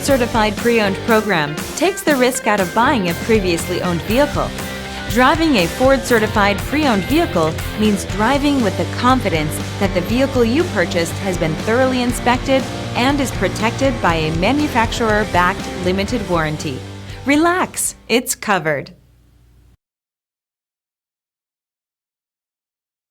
Certified Pre-Owned program takes the risk out of buying a previously owned vehicle. Driving a Ford Certified Pre-Owned vehicle means driving with the confidence that the vehicle you purchased has been thoroughly inspected and is protected by a manufacturer-backed limited warranty. Relax, it's covered.